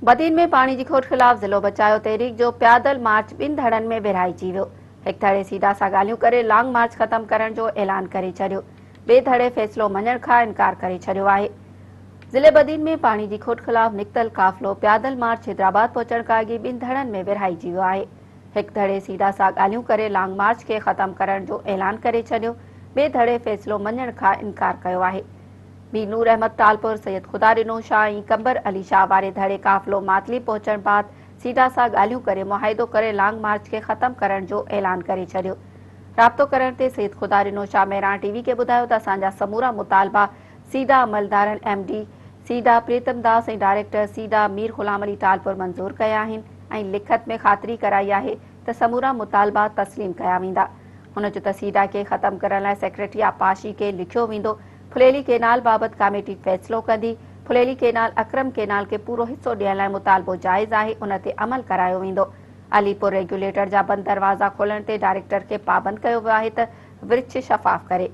بدين में पानी की खोट खिलाफ जिलो बचायो तहरीक जो पैदल मार्च 2 धड़न में विरहाइजी वियो। एक धड़े सीधा सा गालियों करे लॉन्ग मार्च खत्म करण जो ऐलान करे छड़ियो। बे धड़े फैसलो मञण खां इनकार करे छड़ियो आहे। जिले बदीन में पानी की खोट खिलाफ निकतल काफ़िलो पैदल मार्च हैदराबाद पहुंचण खां अॻु 2 धड़न में विरहाइजी वियो आहे। एक धड़े सीधा सा गालियों करे लॉन्ग मार्च के खत्म करण जो ऐलान करे छड़ियो। बे धड़े फैसलो मञण खां इनकार कयो आहे। बी नूर अहमद तालपुर सैयद खुदारिनो शाह ऐं कंबर अली शाह वारे धड़े काफ़िलो मातली पहुंचण बाद सीधा सा गालियों करे मुआहिदो करे लॉन्ग मार्च के खत्म करण जो ऐलान करे छड़ियो। राब्तो करण ते सैयद खुदारिनो शाह मेहरान टीवी के बुधायो त असांजा समूरा मुतालबा सीधा अमलदारन एमडी सीधा प्रीतम दास ऐं डायरेक्टर सीधा मीर गुलाम अली तालपुर मंजूर कया आहिनि ऐं लिखत में ख़ातिरी कराई आहे त समूरा मुतालबा तस्लीम कया वेंदा। हुन जो त सीधा के खत्म करण लाइ सेक्रेटरी आपाशी के लिखियो वेंदो। फुलेली केनाल बाबत कमेटी फैसलो कंदी। फुलेली केनाल अक्रम केनाल के पूरो हिस्सो ॾियण लाइ मुतालबो जायज़ आहे, उन ते अमल करायो वेंदो। अलीपुर रेगुलेटर जा बंद दरवाज़ा खोलण ते डायरेक्टर के पाबंद कयो वियो आहे त विर्छ शफ़ाफ करे।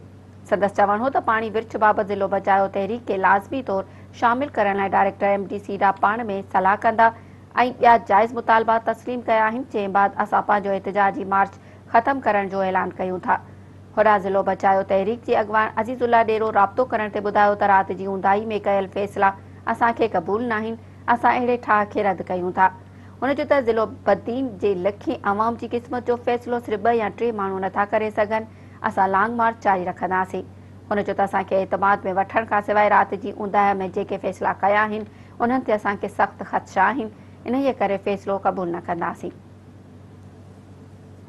संदसि चवण हो त पाणी विर्छ बाबत जिलो बचायो तहरीक के लाज़मी तौर शामिल करण लाइ डायरेक्टर एमडी सीधा पाण में सलाह कंदा ऐं ॿिया जायज़ मुतालबा तस्लीम कया आहिनि। जंहिं बाद असां पंहिंजो एहतजाजी मार्च ख़त्म करण जो ऐलान कयूं था। होॾां ज़िलो बचायो तहरीक जी अॻवान अज़ीज़ुल्ला डेरो राब्तो करण ते ॿुधायो त राति जी ऊंदाही में कयल फ़ैसिला असांखे क़बूल न आहिनि। असां अहिड़े ठाह खे रद्द कयूं था। हुन जो त ज़िलो बदीन जे लखें अवाम जी क़िस्मत जो फ़ैसिलो सिर्फ़ 2 या 3 माण्हू नथा करे सघनि। असां लॉन्ग मार्च जारी रखंदासीं। हुन जो त असांखे एतमाद में वठण खां सवाइ राति जी ऊंदाह में जेके फ़ैसिला कया आहिनि उन्हनि ते असांखे सख़्तु ख़दशा आहिनि। इन्हीअ करे फ़ैसिलो क़बूल न कंदासीं।